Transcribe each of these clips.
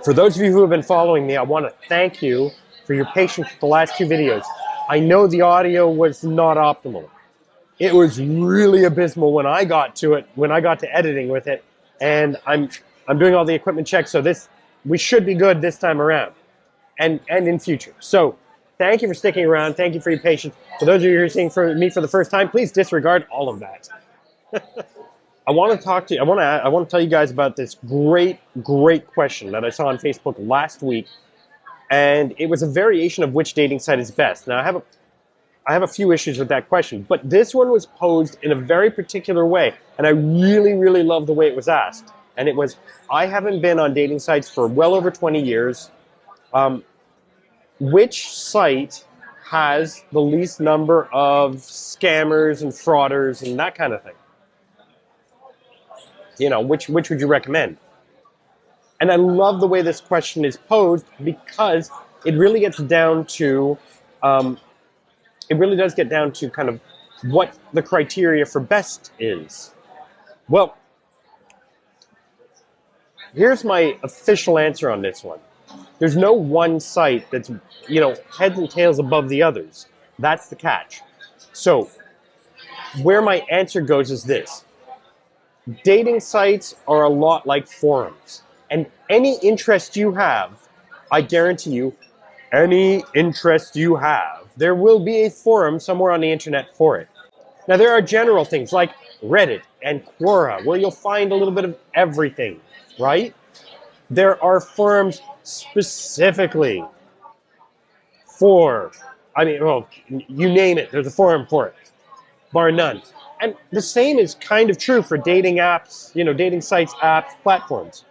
For those of you who have been following me, I want to thank you for your patience with the last two videos. I know the audio was not optimal. It was really abysmal when I got to it, when I got to editing with it, and I'm doing all the equipment checks, so we should be good this time around, and in future. So thank you for sticking around. Thank you for your patience. For those of you who are seeing me for the first time, please disregard all of that. I want to talk to you. I want to tell you guys about this great question that I saw on Facebook last week, and it was a variation of which dating site is best. Now I have a few issues with that question, but this one was posed in a very particular way, and I really love the way it was asked. And it was, I haven't been on dating sites for well over 20 years. Which site has the least number of scammers and frauders and that kind of thing? You know, which would you recommend? And I love the way this question is posed because it really gets down to, it really does get down to kind of what the criteria for best is. Well, here's my official answer on this one. There's no one site that's, you know, heads and tails above the others. That's the catch. So, where my answer goes is this. Dating sites are a lot like forums. And any interest you have, I guarantee you, any interest you have, there will be a forum somewhere on the internet for it. Now, there are general things like Reddit and Quora, where you'll find a little bit of everything, right? There are forums specifically for, well, you name it, there's a forum for it, bar none. And the same is kind of true for dating apps, you know, dating sites, apps, platforms.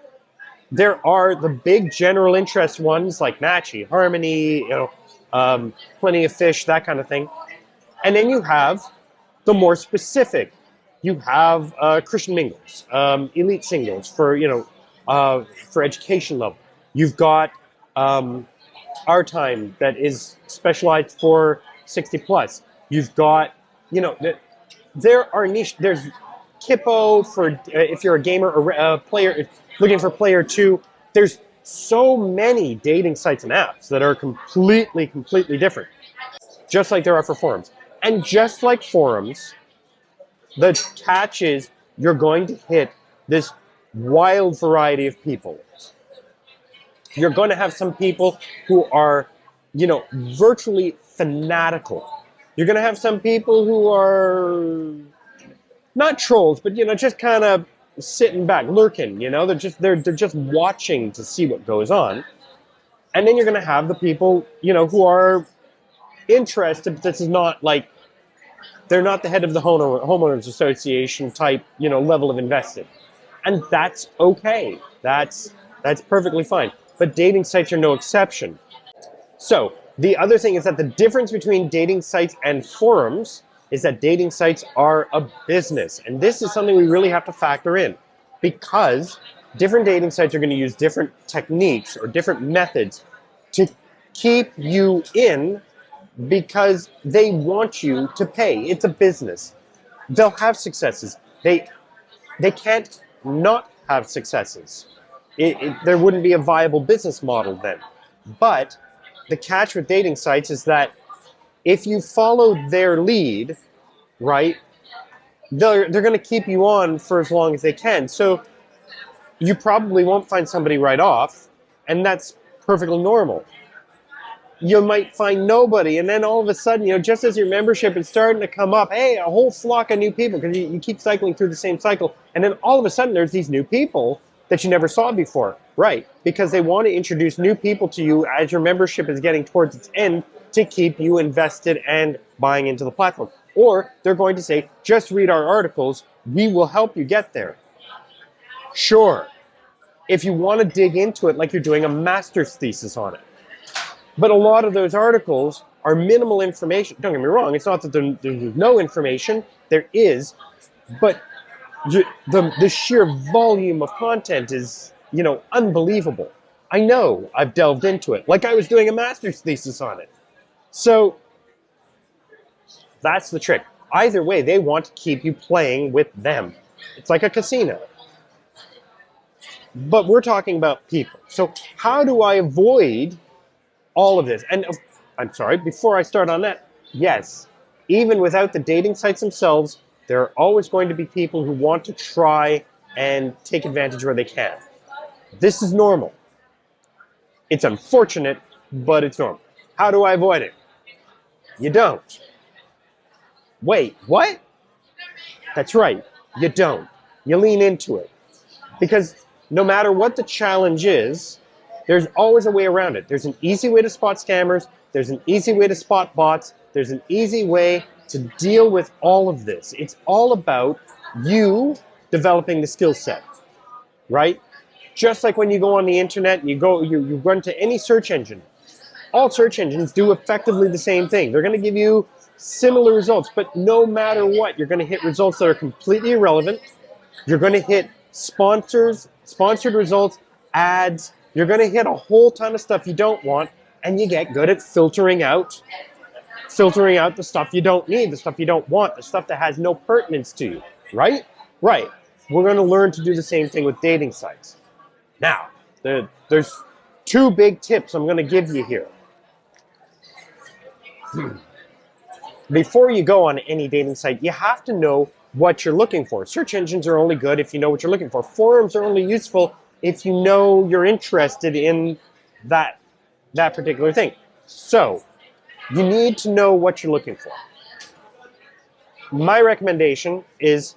There are the big general interest ones like Matchy, Harmony, you know, Plenty of Fish, that kind of thing. And then you have the more specific. You have Christian Mingles, Elite Singles for, you know, for education level. You've got Our Time that is specialized for 60 plus. You've got, you know, there are niche. There's Kippo for if you're a gamer or a player looking for player 2. There's so many dating sites and apps that are completely different, just like there are for forums. And just like forums, the catch is you're going to hit this wild variety of people. You're going to have some people who are, you know, virtually fanatical. You're going to have some people who are not trolls, but, you know, just kind of sitting back, lurking, you know, they're just watching to see what goes on. And then you're going to have the people, you know, who are interested, but this is not like, they're not the head of the homeowners association type, you know, level of invested. And that's okay. That's perfectly fine. But dating sites are no exception. So the other thing is that the difference between dating sites and forums is that dating sites are a business. And this is something we really have to factor in, because different dating sites are going to use different techniques or different methods to keep you in, because they want you to pay. It's a business. They'll have successes. They can't not have successes. There wouldn't be a viable business model then. But the catch with dating sites is that if you follow their lead, right, they're going to keep you on for as long as they can. So you probably won't find somebody right off, and that's perfectly normal. You might find nobody, and then all of a sudden, you know, just as your membership is starting to come up, hey, a whole flock of new people, because you keep cycling through the same cycle, and then all of a sudden there's these new people that you never saw before, right? Because they want to introduce new people to you as your membership is getting towards its end to keep you invested and buying into the platform. Or they're going to say, just read our articles, we will help you get there. Sure, if you want to dig into it like you're doing a master's thesis on it. But a lot of those articles are minimal information. Don't get me wrong, it's not that there's no information, there is, but the sheer volume of content is, you know, unbelievable. I know, I've delved into it, like I was doing a master's thesis on it. So that's the trick. Either way, they want to keep you playing with them. It's like a casino. But we're talking about people. So how do I avoid all of this? And I'm sorry, before I start on that, yes, even without the dating sites themselves, there are always going to be people who want to try and take advantage where they can. This is normal. It's unfortunate, but it's normal. How do I avoid it? You don't. Wait, what? That's right, you don't. You lean into it. Because no matter what the challenge is, there's always a way around it. There's an easy way to spot scammers. There's an easy way to spot bots. There's an easy way to deal with all of this. It's all about you developing the skill set, right? Just like when you go on the internet and you run to any search engine. All search engines do effectively the same thing. They're going to give you similar results, but no matter what, you're going to hit results that are completely irrelevant. You're going to hit sponsored results, ads. You're going to hit a whole ton of stuff you don't want, and you get good at filtering out the stuff you don't need, the stuff you don't want, the stuff that has no pertinence to you, right? Right. We're going to learn to do the same thing with dating sites. Now, there's two big tips I'm going to give you here. Before you go on any dating site, you have to know what you're looking for. Search engines are only good if you know what you're looking for. Forums are only useful if you know you're interested in that particular thing. So, you need to know what you're looking for. My recommendation is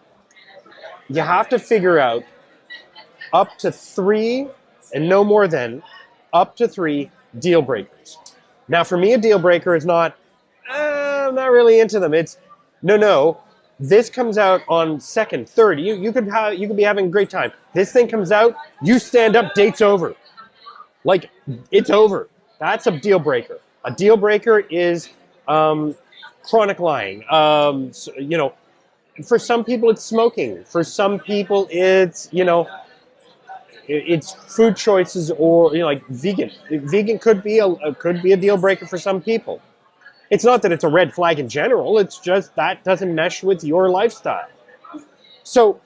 you have to figure out up to 3, and no more than, up to 3 deal breakers. Now, for me, a deal breaker is not, I'm not really into them. It's, no, this comes out on second, third. You could be having a great time. This thing comes out, you stand up, date's over. Like, it's over. That's a deal breaker. A deal breaker is chronic lying. For some people it's smoking. For some people it's, it's food choices, or like vegan. Vegan could be a deal breaker for some people. It's not that it's a red flag in general. It's just that doesn't mesh with your lifestyle. So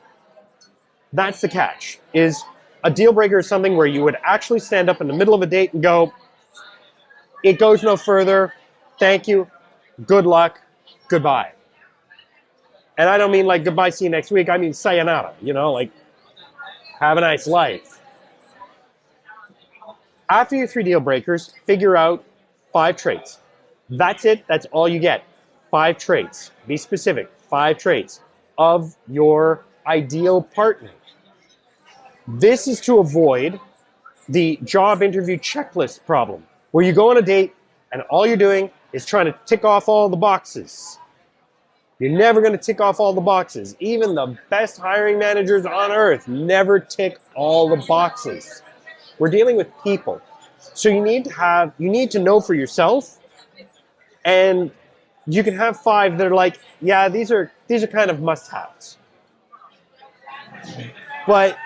that's the catch. Is a deal breaker is something where you would actually stand up in the middle of a date and go, it goes no further. Thank you. Good luck. Goodbye. And I don't mean like goodbye, see you next week. I mean sayonara. Like have a nice life. After your 3 deal breakers, figure out 5 traits. That's it. That's all you get. 5 traits. Be specific. 5 traits of your ideal partner. This is to avoid the job interview checklist problem, where you go on a date and all you're doing is trying to tick off all the boxes. You're never going to tick off all the boxes. Even the best hiring managers on earth never tick all the boxes. We're dealing with people. So you need to know for yourself, and you can have 5 that are like, yeah, these are kind of must-haves. But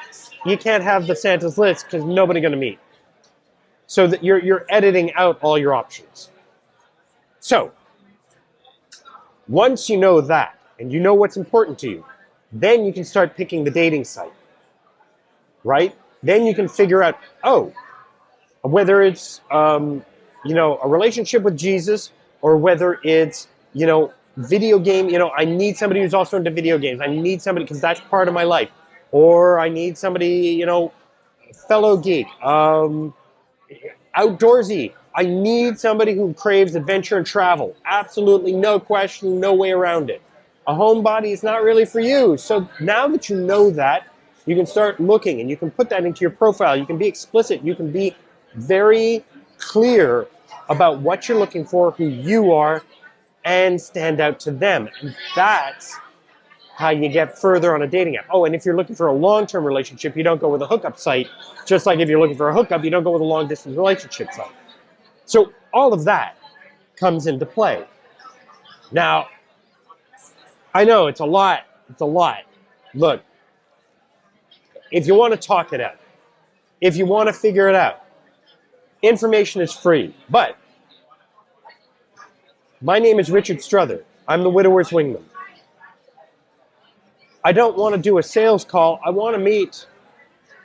you can't have the Santa's list because nobody's going to meet. So that you're editing out all your options. So, once you know that, and you know what's important to you, then you can start picking the dating site, right? Then you can figure out, whether it's, a relationship with Jesus, or whether it's, video game, I need somebody who's also into video games. I need somebody, because that's part of my life. Or I need somebody, fellow geek, outdoorsy. I need somebody who craves adventure and travel. Absolutely no question, no way around it. A homebody is not really for you. So now that you know that, you can start looking, and you can put that into your profile. You can be explicit. You can be very clear about what you're looking for, who you are, and stand out to them. And that's how you get further on a dating app. Oh, and if you're looking for a long-term relationship, you don't go with a hookup site. Just like if you're looking for a hookup, you don't go with a long-distance relationship site. So all of that comes into play. Now, I know it's a lot. It's a lot. Look, if you want to talk it out, if you want to figure it out, information is free. But my name is Richard Strother. I'm the Widower's Wingman. I don't want to do a sales call. I want to meet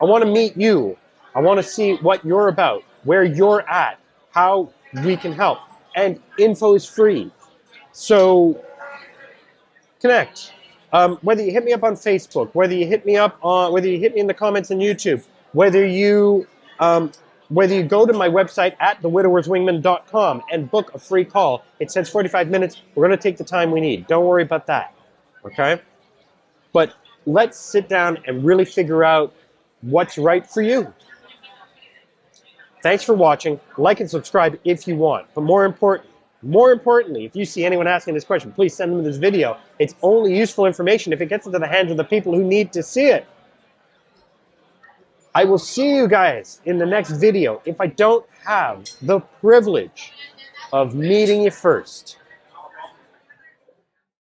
I want to meet you. I want to see what you're about, where you're at, how we can help. And info is free. So connect. Whether you hit me up on Facebook, whether you hit me in the comments on YouTube, whether you go to my website at thewidowerswingman.com and book a free call. It says 45 minutes. We're going to take the time we need. Don't worry about that. Okay? But let's sit down and really figure out what's right for you. Thanks for watching. Like and subscribe if you want. But more importantly, if you see anyone asking this question, please send them this video. It's only useful information if it gets into the hands of the people who need to see it. I will see you guys in the next video if I don't have the privilege of meeting you first.